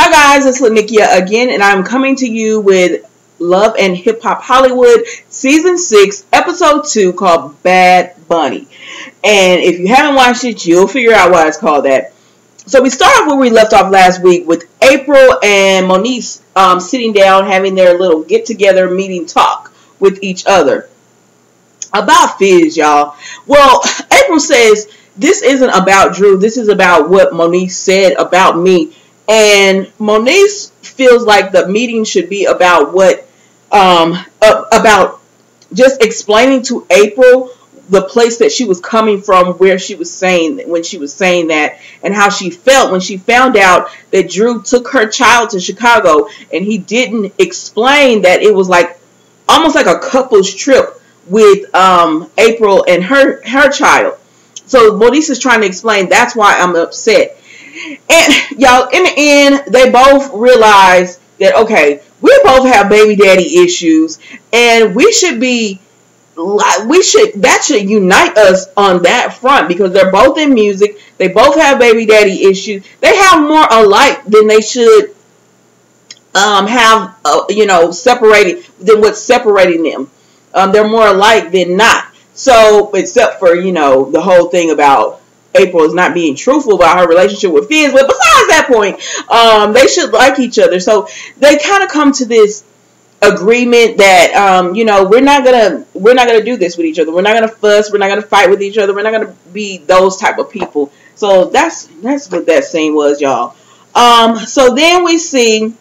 Hi guys, it's Nicki again, and I'm coming to you with Love and Hip Hop Hollywood Season 6, Episode 2, called Bad Bunny. And if you haven't watched it, you'll figure out why it's called that. So we start off where we left off last week with April and Monique sitting down, having their little get-together meeting talk with each other about Fizz, y'all. Well, April says, this isn't about Drew, this is about what Monique said about me. And Monique feels like the meeting should be about what, about just explaining to April the place that she was coming from, where she was saying, when she was saying that, and how she felt when she found out that Drew took her child to Chicago, and he didn't explain that it was like, almost like a couple's trip with, April and her child. So Monique is trying to explain, that's why I'm upset. And y'all, in the end, they both realize that, okay, we both have baby daddy issues, and that should unite us on that front, because they're both in music, they both have baby daddy issues, they have more alike than they should have, separated than what's separating them. They're more alike than not. So, except for, the whole thing about April is not being truthful about her relationship with Fizz, but besides that point, they should like each other. So they kind of come to this agreement that we're not gonna do this with each other. We're not gonna fuss. We're not gonna fight with each other. We're not gonna be those type of people. So that's what that scene was, y'all. So then we see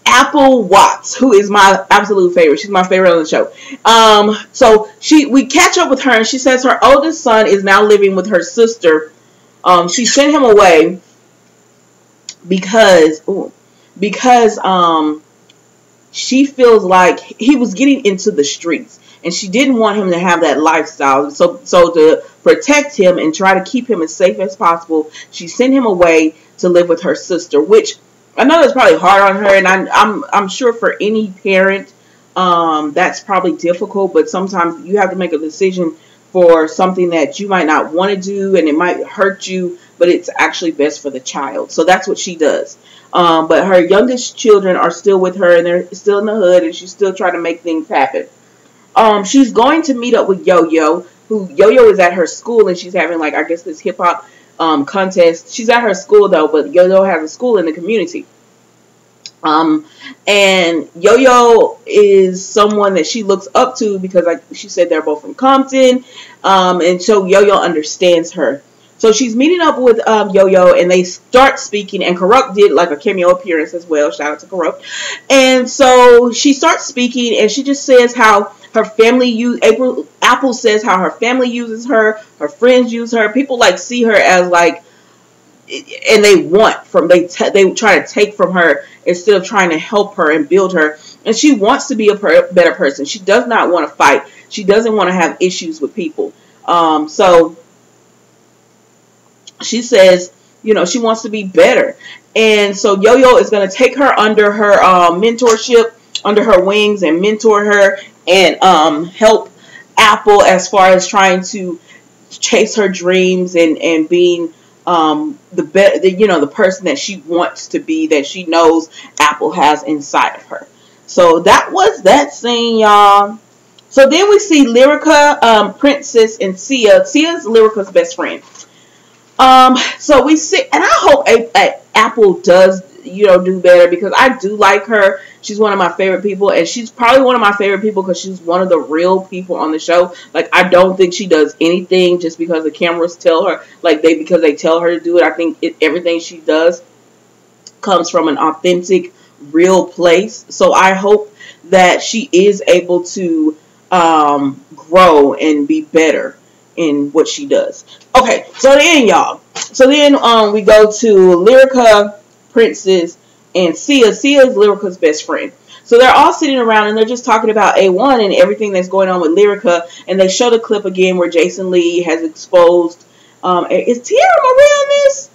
Apple Watts, who is my absolute favorite. She's my favorite on the show. So we catch up with her, and she says her oldest son is now living with her sister. She sent him away because she feels like he was getting into the streets, and she didn't want him to have that lifestyle. So to protect him and try to keep him as safe as possible, she sent him away to live with her sister, which I know that's probably hard on her, and I'm sure for any parent, that's probably difficult. But sometimes you have to make a decision for something that you might not want to do, and it might hurt you, but it's actually best for the child. So that's what she does. But her youngest children are still with her, and they're still in the hood, and she's still trying to make things happen. She's going to meet up with Yo-Yo, who Yo-Yo is at her school, and she's having, like, I guess this hip hop contest. She's at her school though, but Yo-Yo has a school in the community. And Yo-Yo is someone that she looks up to because, like she said, they're both from Compton. And so Yo-Yo understands her. So she's meeting up with Yo-Yo, and they start speaking, and Corrupt did like a cameo appearance as well. Shout out to Corrupt. And so she starts speaking, and she just says how her family Apple says how her family uses her friends use her, people like see her as like, and they try to take from her instead of trying to help her and build her. And she wants to be a better person. She does not want to fight. She doesn't want to have issues with people. So she says, she wants to be better. And so Yo-Yo is going to take her under her mentorship, under her wings, and mentor her and help Apple as far as trying to chase her dreams and being the person that she wants to be, that she knows Apple has inside of her. So that was that scene, y'all. So then we see Lyrica, Princess, and Sia. Sia's Lyrica's best friend. So we see, and I hope Apple does, do better, because I do like her. She's one of my favorite people, and she's probably one of my favorite people because she's one of the real people on the show. Like, I don't think she does anything just because the cameras tell her, because they tell her to do it. I think everything she does comes from an authentic, real place. So I hope that she is able to grow and be better in what she does. Okay, so then, y'all. So then we go to Lyrica, Princess, and Sia. Sia is Lyrica's best friend. So they're all sitting around, and they're just talking about A1 and everything that's going on with Lyrica. And they show the clip again where Jason Lee has exposed. Is Tiara Marie on this?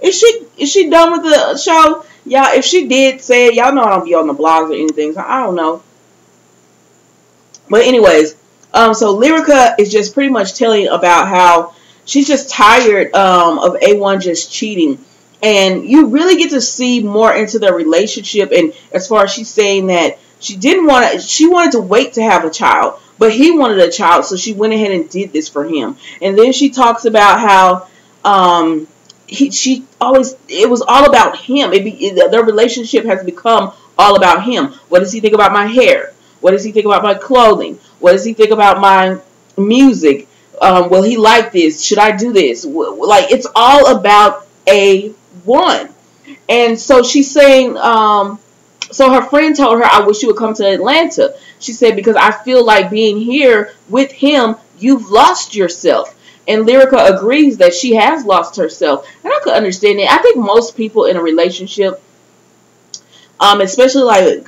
Is she done with the show? Y'all, if she did say it, y'all know I don't be on the blogs or anything, so I don't know. But anyways, so Lyrica is just pretty much telling about how she's just tired of A1 just cheating. And you really get to see more into their relationship. And as far as she's saying that she wanted to wait to have a child, but he wanted a child, so she went ahead and did this for him. And then she talks about how it was all about him. Their relationship has become all about him. What does he think about my hair? What does he think about my clothing? What does he think about my music? Will he like this? Should I do this? Like, it's all about A1. And so she's saying, so her friend told her, I wish you would come to Atlanta. She said, because I feel like being here with him, you've lost yourself. And Lyrica agrees that she has lost herself. And I could understand it. I think most people in a relationship, especially like,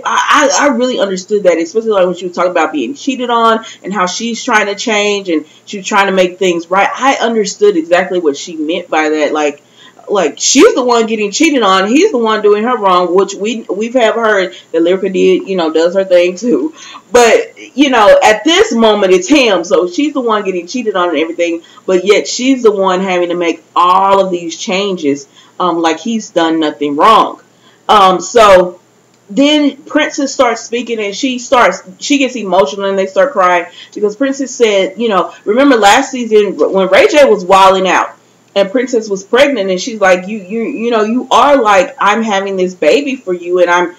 I really understood that, especially like when she was talking about being cheated on and how she's trying to change and she's trying to make things right. I understood exactly what she meant by that. Like she's the one getting cheated on, he's the one doing her wrong, which we've have heard that Lyrica did, does her thing too. But, at this moment it's him, so she's the one getting cheated on and everything, but yet she's the one having to make all of these changes, like he's done nothing wrong. So then Princess starts speaking and she gets emotional and they start crying because Princess said, remember last season when Ray J was wilding out and Princess was pregnant, and she's like, you are like, I'm having this baby for you, and I'm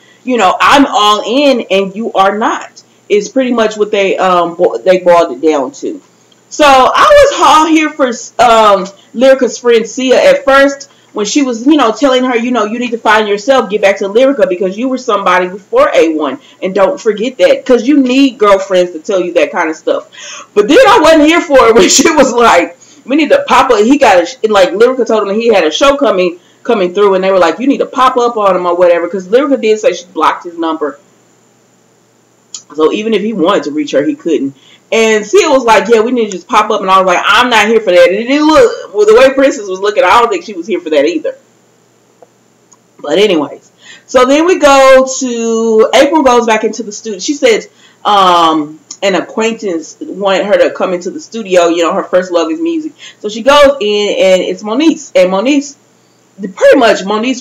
all in, and you are not. Is pretty much what they boiled it down to. So I was all here for Lyrica's friend Sia at first when she was, telling her, you need to find yourself, get back to Lyrica because you were somebody before A1, and don't forget that because you need girlfriends to tell you that kind of stuff. But then I wasn't here for it when she was like, we need to pop up. He got like Lyrica told him that he had a show coming through, and they were like, you need to pop up on him or whatever, because Lyrica did say she blocked his number. So even if he wanted to reach her, he couldn't. And Sia was like, yeah, we need to just pop up, and I was like, I'm not here for that. And it didn't look, well, the way Princess was looking, I don't think she was here for that either. But anyways, so then we go to, April goes back into the studio. She says, an acquaintance wanted her to come into the studio. Her first love is music. So she goes in, and it's Moniece. And Moniece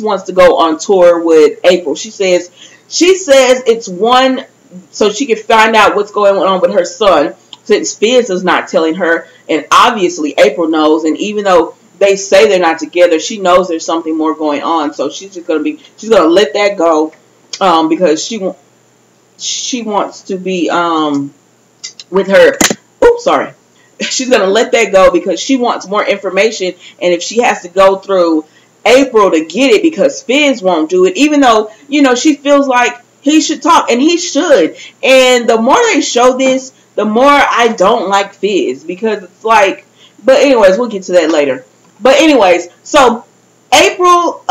wants to go on tour with April. She says it's one, so she can find out what's going on with her son, since Fizz is not telling her. And obviously April knows. And even though they say they're not together, she knows there's something more going on. So she's going to let that go, because she wants to be, with her, she's going to let that go because she wants more information, and if she has to go through April to get it because Fizz won't do it, even though, she feels like he should talk, and he should. And the more they show this, the more I don't like Fizz, because it's like, but anyways, we'll get to that later. But anyways, so April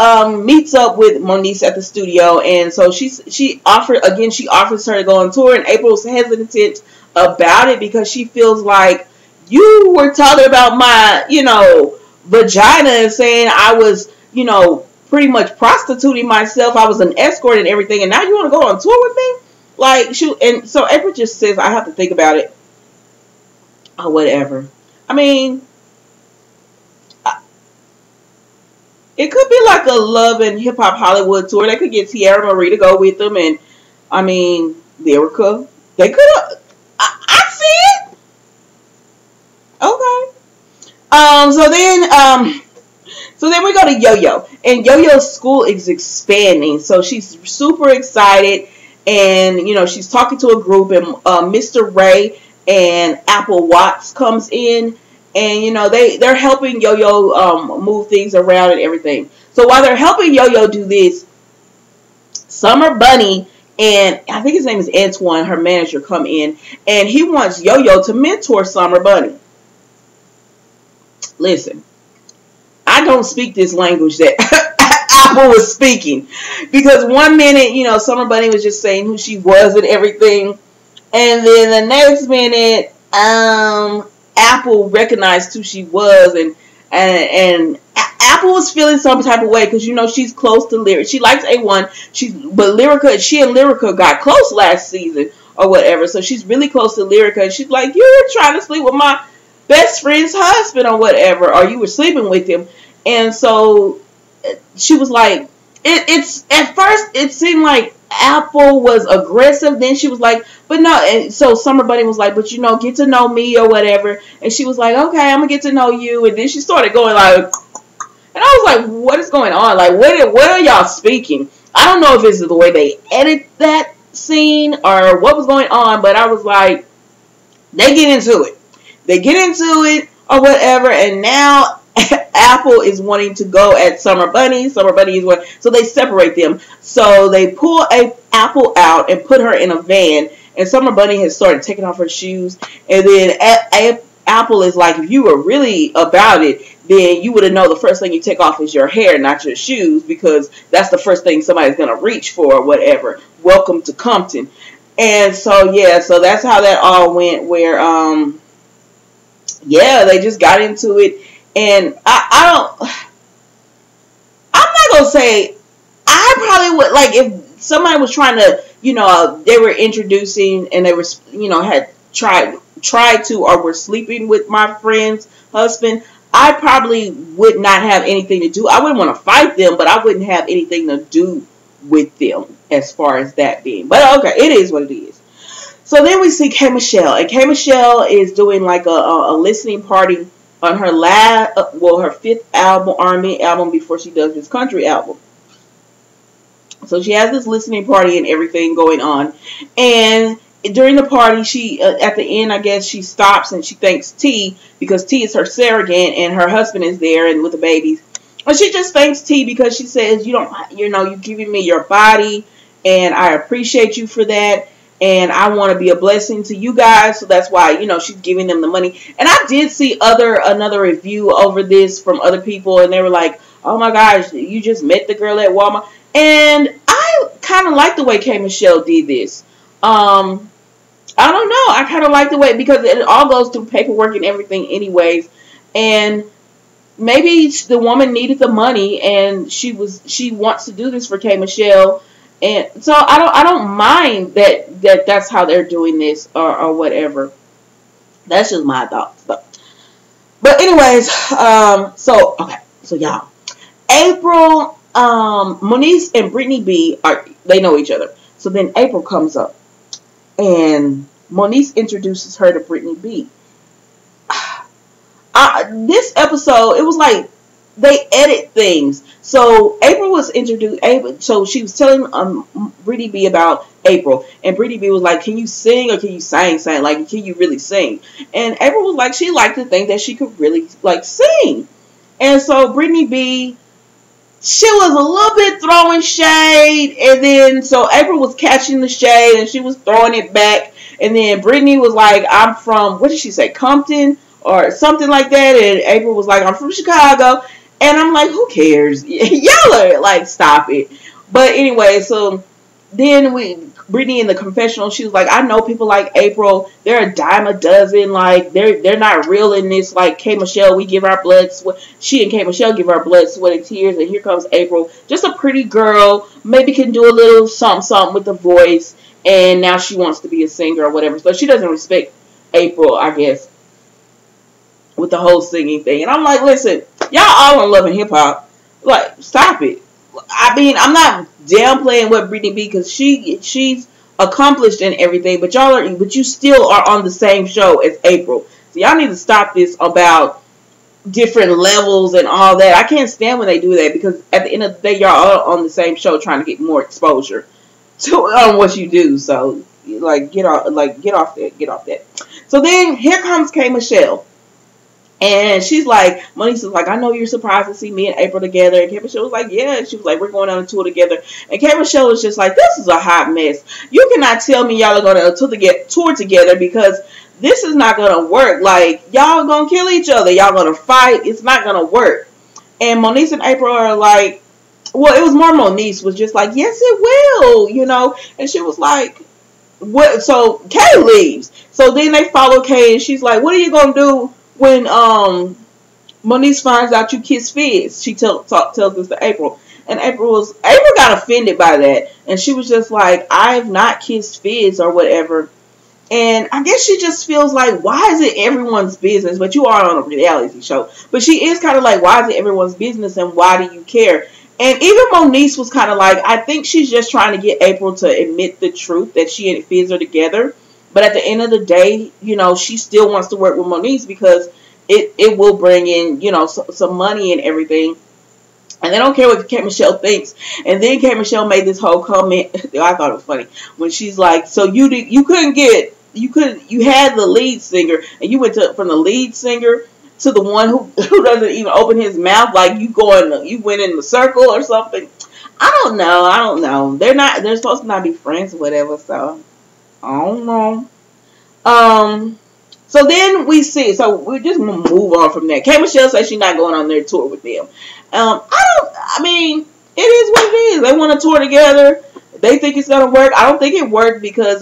meets up with Moniece at the studio, and so she offers her to go on tour, and April's hesitant about it because she feels like, you were talking about my, vagina and saying I was, pretty much prostituting myself. I was an escort and everything, and now you want to go on tour with me? Like, shoot. And so April just says, I have to think about it. Or whatever. I mean, it could be like a Love and Hip Hop Hollywood tour. They could get Tierra Marie to go with them, and I mean, Lyrica. They could have. I see it. Okay. So then we go to Yo-Yo, and Yo-Yo's school is expanding, so she's super excited, and she's talking to a group, and Mr. Ray and Apple Watts comes in, and they're helping Yo-Yo move things around and everything. So while they're helping Yo-Yo do this, Summer Bunny and I think his name is Antoine, her manager, come in, and he wants Yo-Yo to mentor Summer Bunny. Listen, I don't speak this language that Apple was speaking, because one minute, Summer Bunny was just saying who she was and everything, and then the next minute, Apple recognized who she was, and Apple was feeling some type of way because she's close to Lyrica. She likes A1. But Lyrica, she and Lyrica got close last season or whatever. So she's really close to Lyrica, and she's like, "You were trying to sleep with my best friend's husband or whatever, or you were sleeping with him." And so she was like, it's at first it seemed like Apple was aggressive. Then she was like, but no. And so Summer Bunny was like, but get to know me or whatever. And she was like, okay, I'm gonna get to know you. And then she started going like, and I was like, what is going on? Like, what are y'all speaking? I don't know if it's the way they edit that scene or what was going on, but I was like, they get into it. They get into it or whatever, and now Apple is wanting to go at Summer Bunny. Summer Bunny is what, so they separate them. So they pull Apple out and put her in a van, and Summer Bunny has started taking off her shoes, and then Apple is like, if you were really about it, then you would have known the first thing you take off is your hair, not your shoes, because that's the first thing somebody's going to reach for or whatever. Welcome to Compton. And so, yeah, so that's how that all went, where, yeah, they just got into it. And I'm not going to say, I probably would, like, if somebody was trying to, they were introducing and they were, had tried to or were sleeping with my friend's husband, I probably would not have anything to do. I wouldn't want to fight them, but I wouldn't have anything to do with them as far as that being. But okay, it is what it is. So then we see K Michelle, and K Michelle is doing like a listening party on her her 5th album, R&B album, before she does this country album. So she has this listening party and everything going on, and during the party, she at the end, I guess she stops and she thanks T, because T is her surrogate and her husband is there and with the babies. And she just thanks T because she says, you're giving me your body and I appreciate you for that. And I want to be a blessing to you guys. So that's why, she's giving them the money. And I did see another review over this from other people, and they were like, oh my gosh, you just met the girl at Walmart. And I kind of like the way K Michelle did this. I don't know. I kind of like the way, because it all goes through paperwork and everything anyways. And maybe the woman needed the money and she wants to do this for K Michelle. And so I don't mind that's how they're doing this or whatever. That's just my thoughts though. But anyways, so y'all, April, Moniece and Brittany B they know each other. So then April comes up and Moniece introduces her to Brittany B. This episode, it was like they edit things. So April was introduced. So she was telling Brittany B about April, and Brittany B was like, "Can you sing or can you sing? Like, can you really sing?" And April was like, she liked to think that she could really like sing. And so Brittany B, she was a little bit throwing shade, and then so April was catching the shade and she was throwing it back, and then Brittany was like, I'm from, what did she say, Compton or something like that, and April was like, I'm from Chicago, and I'm like, who cares? Y'all are like, stop it. But anyway, so then Brittany in the confessional, she was like, I know people like April, they're a dime a dozen, like they're not real in this, like K Michelle, we give our blood sweat, she and K Michelle give our blood, sweat, and tears, and here comes April, just a pretty girl, maybe can do a little something with the voice, and now she wants to be a singer or whatever. So she doesn't respect April, I guess, with the whole singing thing. And I'm like, listen, y'all all in love and hip hop, like, stop it. I mean, I'm not downplaying what Brittany B, because she's accomplished in everything, but you still are on the same show as April. So y'all need to stop this about different levels and all that. I can't stand when they do that, because at the end of the day, y'all are on the same show trying to get more exposure to what you do. So like, get off that. So then here comes K Michelle. And she's like, Moniece is like, I know you're surprised to see me and April together. And K Michelle was like, yeah. And she was like, we're going on a tour together. And K Michelle was just like, this is a hot mess. You cannot tell me y'all are going to tour together, because this is not going to work. Like, y'all are going to kill each other. Y'all going to fight. It's not going to work. And Moniece and April are like, well, it was more Moniece was just like, yes, it will, And she was like, what? So Kay leaves. So then they follow Kay, and she's like, what are you going to do when Moniece finds out you kiss Fizz? She tells this to April. And April got offended by that. And she was just like, I've not kissed Fizz or whatever. And I guess she just feels like, why is it everyone's business? But you are on a reality show. But she is kind of like, why is it everyone's business and why do you care? And even Moniece was kind of like, I think she's just trying to get April to admit the truth that she and Fizz are together. But at the end of the day, she still wants to work with Moniece because it will bring in, some money and everything. And they don't care what K. Michelle thinks. And then K. Michelle made this whole comment. I thought it was funny when she's like, "So you had the lead singer, and you went from the lead singer to the one who doesn't even open his mouth, like you went in the circle or something." I don't know. They're supposed to not be friends or whatever. So I don't know. So then we see. So we just move on from that. K. Michelle says she's not going on their tour with them. I mean, it is what it is. They want to tour together. They think it's gonna work. I don't think it worked because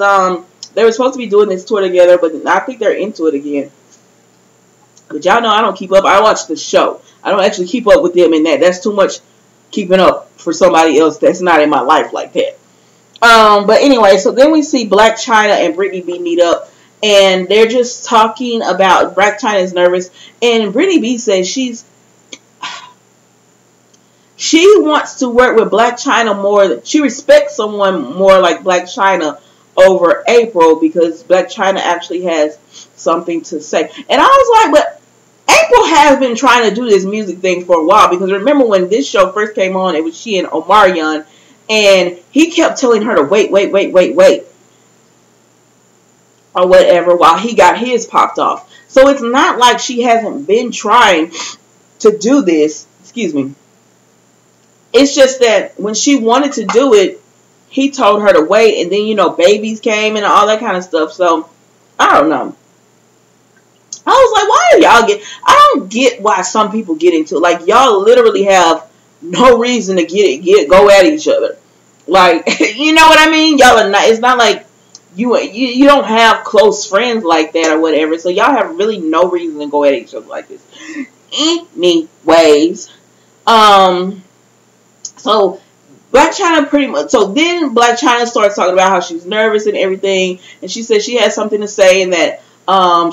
they were supposed to be doing this tour together, but I think they're into it again. But y'all know I don't keep up. I watch the show. I don't actually keep up with them in that. That's too much keeping up for somebody else that's not in my life like that. But anyway, so then we see Blac Chyna and Brittany B meet up. And they're just talking about Blac Chyna is nervous. And Brittany B says she wants to work with Blac Chyna more. She respects someone more like Blac Chyna over April because Blac Chyna actually has something to say. And I was like, but April has been trying to do this music thing for a while because remember when this show first came on, it was she and Omarion. And he kept telling her to wait. Or whatever while he got his popped off. So it's not like she hasn't been trying to do this. Excuse me. It's just that when she wanted to do it, he told her to wait. And then, babies came and all that kind of stuff. So, I don't know. I was like, why are y'all I don't get why some people get into it. Like, y'all literally have no reason to go at each other. Like, you know what I mean? Y'all are not, it's not like you don't have close friends like that or whatever. So y'all have really no reason to go at each other like this. Anyways, so Blac Chyna pretty much. So then Blac Chyna starts talking about how she's nervous and everything, and she says she has something to say and that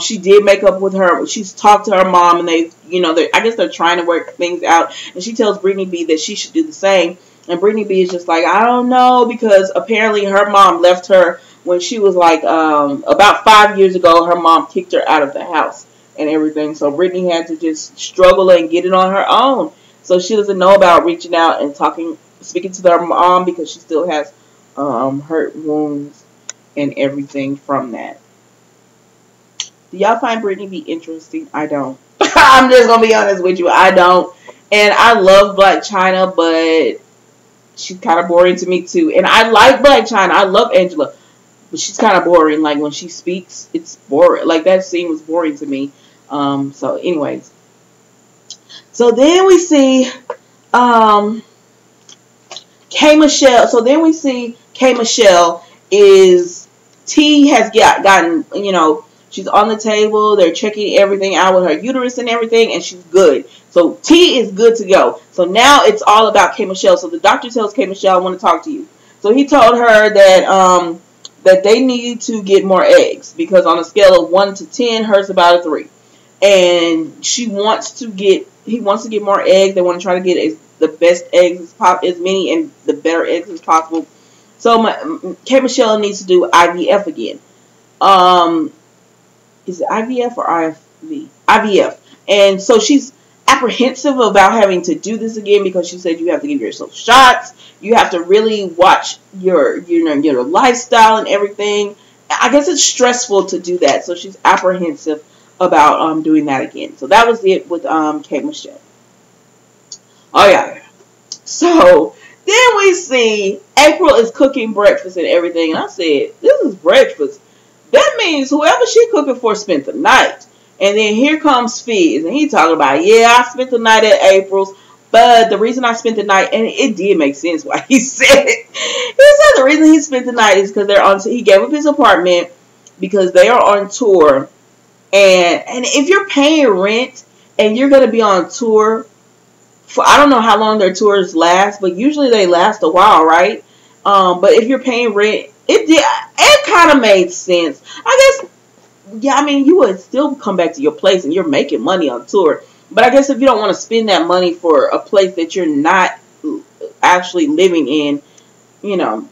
she did make up with her. She's talked to her mom, and I guess they're trying to work things out. And she tells Brittany B that she should do the same. And Brittany B is just like, I don't know, because apparently her mom left her. When she was like, about 5 years ago, her mom kicked her out of the house and everything. So Brittany had to just struggle and get it on her own. So she doesn't know about reaching out and speaking to their mom because she still has hurt wounds and everything from that. Do y'all find Brittany B interesting? I don't. I'm just going to be honest with you. I don't. And I love Blac Chyna, but she's kind of boring to me too. And I like Blac Chyna. I love Angela. But she's kind of boring. Like, when she speaks, it's boring. Like, that scene was boring to me. So, anyways. So, then we see K. Michelle. So, then we see K. Michelle T has gotten, she's on the table. They're checking everything out with her uterus and everything. And she's good. So, T is good to go. So, now it's all about K. Michelle. So, the doctor tells K. Michelle, I want to talk to you. So, he told her that they need to get more eggs because on a scale of 1 to 10, hers about a 3. And he wants to get more eggs. They want to try to get the best eggs as many and the better eggs as possible. So K. Michelle needs to do IVF again. Is it IVF or IFV? IVF. And so she's apprehensive about having to do this again because she said you have to give yourself shots. You have to really watch your lifestyle and everything. I guess it's stressful to do that. So she's apprehensive about doing that again. So that was it with K. Michelle. Oh yeah. So then we see April is cooking breakfast and everything. And I said, this is breakfast. That means whoever she cooking for spent the night. And then here comes Fizz. And he talking about, yeah, I spent the night at April's. But the reason I spent the night, and it did make sense why he said it. He said the reason he spent the night is because he gave up his apartment because they are on tour. And if you're paying rent and you're going to be on tour for, I don't know how long their tours last, but usually they last a while, right? But if you're paying rent, it kind of made sense. I guess, yeah, I mean, you would still come back to your place and you're making money on tour. But I guess if you don't want to spend that money for a place that you're not actually living in, you know,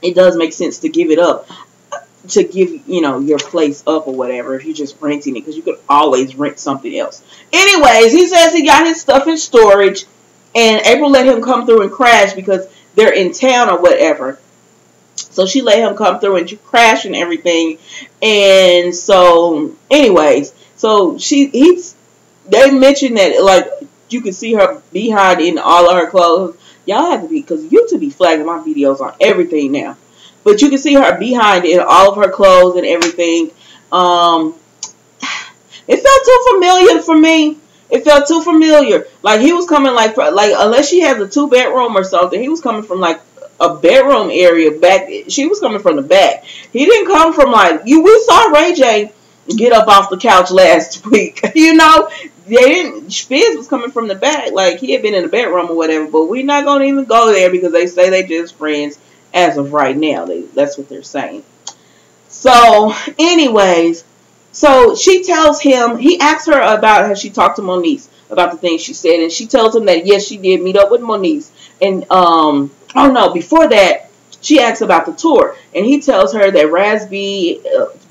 it does make sense to give it up, to give, you know, your place up or whatever if you're just renting it, because you could always rent something else. Anyways, he says he got his stuff in storage, and April let him come through and crash because they're in town or whatever. So she let him come through and crash and everything. And so, anyways, so they mentioned that, like, you can see her behind in all of her clothes. Y'all have to be, because YouTube be flagging my videos on everything now. But you can see her behind in all of her clothes and everything. It felt too familiar for me. It felt too familiar. Like, he was coming like unless she has a 2-bedroom or something, he was coming from like a bedroom area back. She was coming from the back. He didn't come from like we saw Ray J get up off the couch last week. You know, they didn't. Fizz was coming from the back, like he had been in the bedroom or whatever. But we're not gonna even go there because they say they just friends as of right now. That's what they're saying. So, anyways, so she tells him, he asks her about how she talked to Moniece about the things she said, and she tells him that yes, she did meet up with Moniece. And oh no, before that, she asks about the tour, and he tells her that Razby's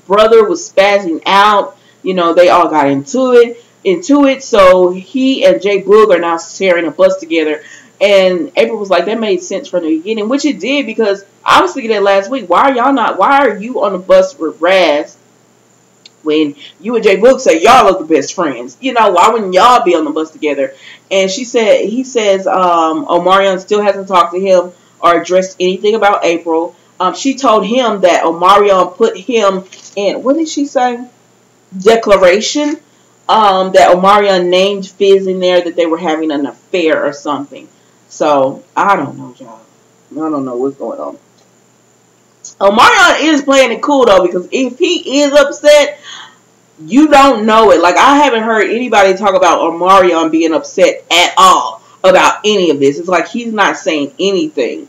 brother was spazzing out. You know, they all got into it. So he and Jay Boog are now sharing a bus together. And April was like, that made sense from the beginning, which it did, because I was thinking that last week. Why are you on the bus with Raz when you and Jay Boog say y'all are the best friends? You know, why wouldn't y'all be on the bus together? And he says, Omarion still hasn't talked to him or addressed anything about April. She told him that Omarion put him in, what did she say? Declaration. That Omarion named Fizz in there, that they were having an affair or something. So, I don't know, y'all. I don't know what's going on. Omarion is playing it cool, though, because if he is upset, you don't know it. Like, I haven't heard anybody talk about Omarion being upset at all about any of this. It's like he's not saying anything.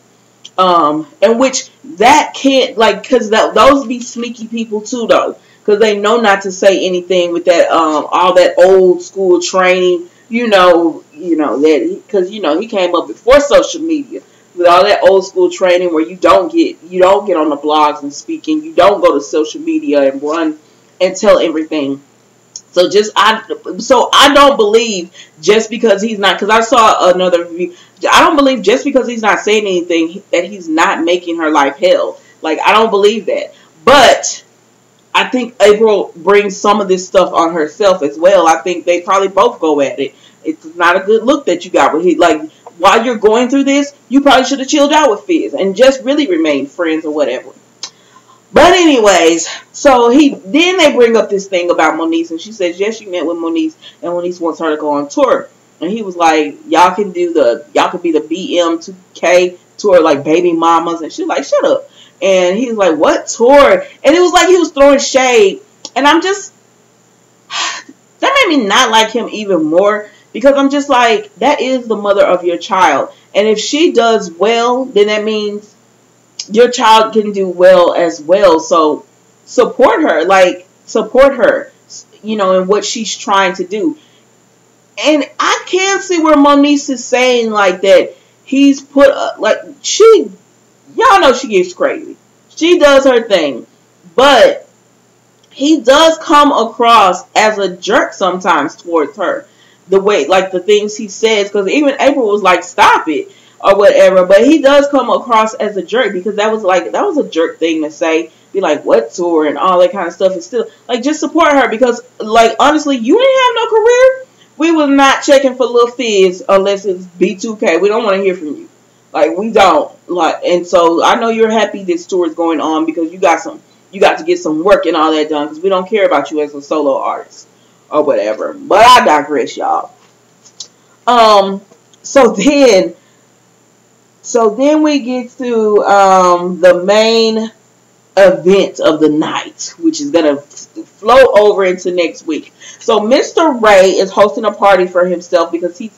And which that can't, like, because those be sneaky people, too, though. Because they know not to say anything with that, all that old school training, that, because, he came up before social media with all that old school training where you don't get on the blogs and speaking, you don't go to social media and run and tell everything. So I don't believe just because he's not, because I saw another review, I don't believe just because he's not saying anything that he's not making her life hell. Like, I don't believe that. But I think April brings some of this stuff on herself as well. I think they probably both go at it. It's not a good look that you got with him. Like, while you're going through this, you probably should have chilled out with Fizz and just really remained friends or whatever. But anyways, so then they bring up this thing about Moniece, and she says, yes, she met with Moniece, and Moniece wants her to go on tour. And he was like, y'all can be the BM2K tour, like Baby Mamas. And she's like, shut up. And he was like, what tour? And it was like he was throwing shade. And I'm just, that made me not like him even more. Because I'm just like, that is the mother of your child. And if she does well, then that means your child can do well as well. So support her. Like, support her, in what she's trying to do. And I can't see where Moniece is saying, like, that he's put, y'all know she gets crazy. She does her thing. But he does come across as a jerk sometimes towards her. The way, like, the things he says. Because even April was like, stop it. Or whatever. But he does come across as a jerk. Because that was a jerk thing to say. Be like, what tour? And all that kind of stuff. And still, like, just support her. Because, like, honestly, you ain't have no career. We was not checking for Lil Fizz unless it's B2K. We don't want to hear from you. Like, we don't. Like, and so I know you're happy this tour is going on because you got to get some work and all that done, because we don't care about you as a solo artist or whatever. But I digress, y'all. So then we get to the main event of the night, which is gonna flow over into next week. So Mr. Ray is hosting a party for himself because he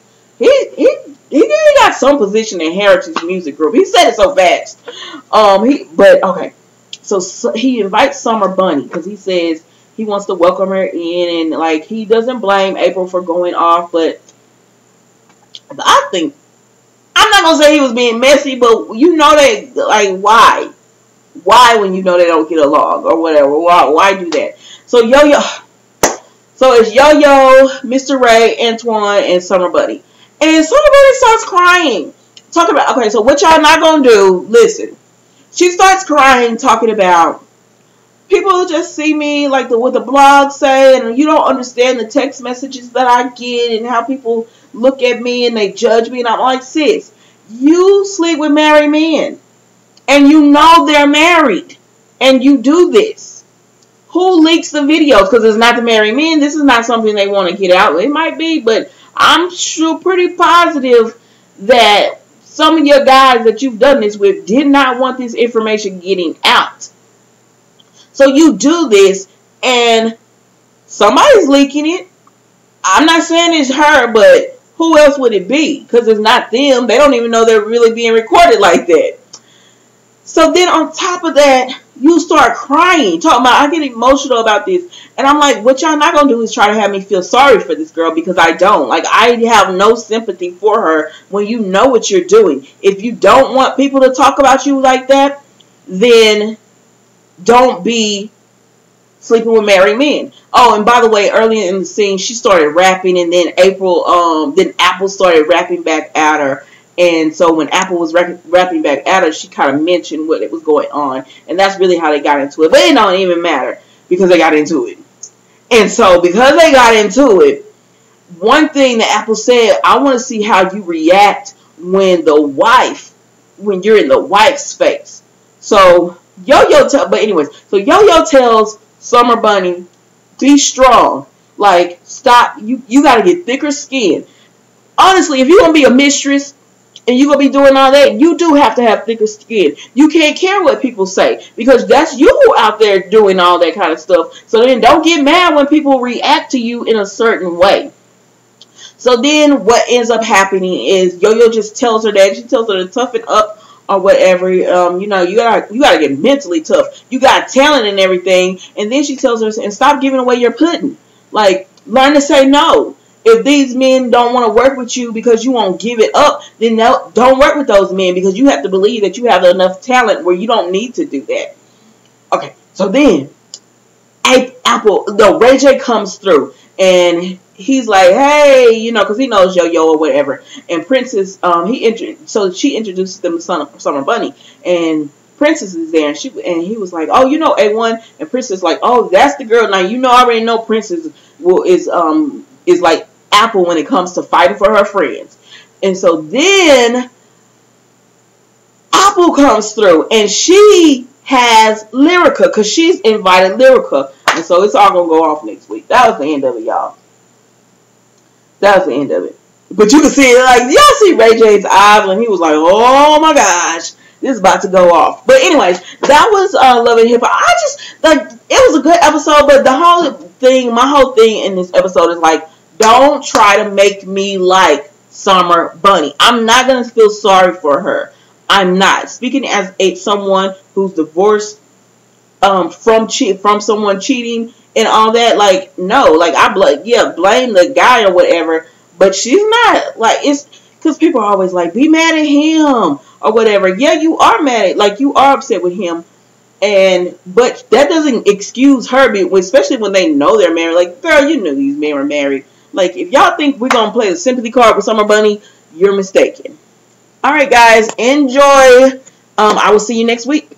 got some position in Heritage Music Group. He said it so fast. So he invites Summer Bunny because he says he wants to welcome her in, and like he doesn't blame April for going off, but I think gonna say he was being messy, but you know that, like, why? Why when you know they don't get along or whatever? Why do that? So Yo-Yo, so it's Yo-Yo, Mr. Ray, Antoine, and Summer Buddy. And Summer Buddy starts crying. Talking about, okay, so what y'all not gonna do, listen. She starts crying, talking about, people just see me like what the blogs say, and you don't understand the text messages that I get and how people look at me and they judge me. And I'm like, sis, you sleep with married men. And you know they're married. And you do this. Who leaks the videos? Because it's not the married men. This is not something they want to get out. It might be, but I'm sure pretty positive that some of your guys that you've done this with did not want this information getting out. So you do this, and somebody's leaking it. I'm not saying it's her, but who else would it be? Because it's not them. They don't even know they're really being recorded like that. So then on top of that, you start crying, talking about, I get emotional about this. And I'm like, what y'all not going to do is try to have me feel sorry for this girl, because I don't. Like, I have no sympathy for her when you know what you're doing. If you don't want people to talk about you like that, then don't be sleeping with married men. Oh, and by the way, earlier in the scene, she started rapping, and then Apple started rapping back at her. And so when Apple was rapping back at her, she kind of mentioned what it was going on. And that's really how they got into it. But it don't even matter, because they got into it. And so because they got into it, one thing that Apple said, I want to see how you react when you're in the wife space. So Yo-Yo tells Summer Bunny, be strong. Like, stop. You got to get thicker skin. Honestly, if you're going to be a mistress and you're going to be doing all that, you do have to have thicker skin. You can't care what people say, because that's you out there doing all that kind of stuff. So then don't get mad when people react to you in a certain way. So then what ends up happening is Yo-Yo just tells her that. She tells her to toughen up or whatever. You gotta get mentally tough. You got talent and everything. And then she tells her, and stop giving away your pudding. Like, learn to say no. If these men don't want to work with you because you won't give it up, then don't work with those men, because you have to believe that you have enough talent where you don't need to do that. Okay, so then Ray J comes through, and he's like, hey, because he knows Yo-Yo or whatever. And Princess, she introduces them to Summer Bunny, and Princess is there, and he was like, oh, A1, and Princess like, oh, that's the girl. Now I already know Princess is like Apple when it comes to fighting for her friends. And so then Apple comes through, and she has Lyrica, because she's invited Lyrica. And so it's all going to go off next week. That was the end of it, y'all. That was the end of it. But you can see it, like, y'all see Ray J's eyes when he was like, oh my gosh, this is about to go off. But anyways, that was Love and Hip Hop. I just, like, it was a good episode, but my whole thing in this episode is like, don't try to make me like Summer Bunny. I'm not going to feel sorry for her. I'm not. Speaking as someone who's divorced from someone cheating and all that, like, no. Like, blame the guy or whatever. But she's not. Like, it's because people are always like, be mad at him or whatever. Yeah, you are mad. Like, you are upset with him. But that doesn't excuse her, especially when they know they're married. Like, girl, you knew these men were married. Like, if y'all think we're going to play the sympathy card with Summer Bunny, you're mistaken. All right, guys, enjoy. I will see you next week.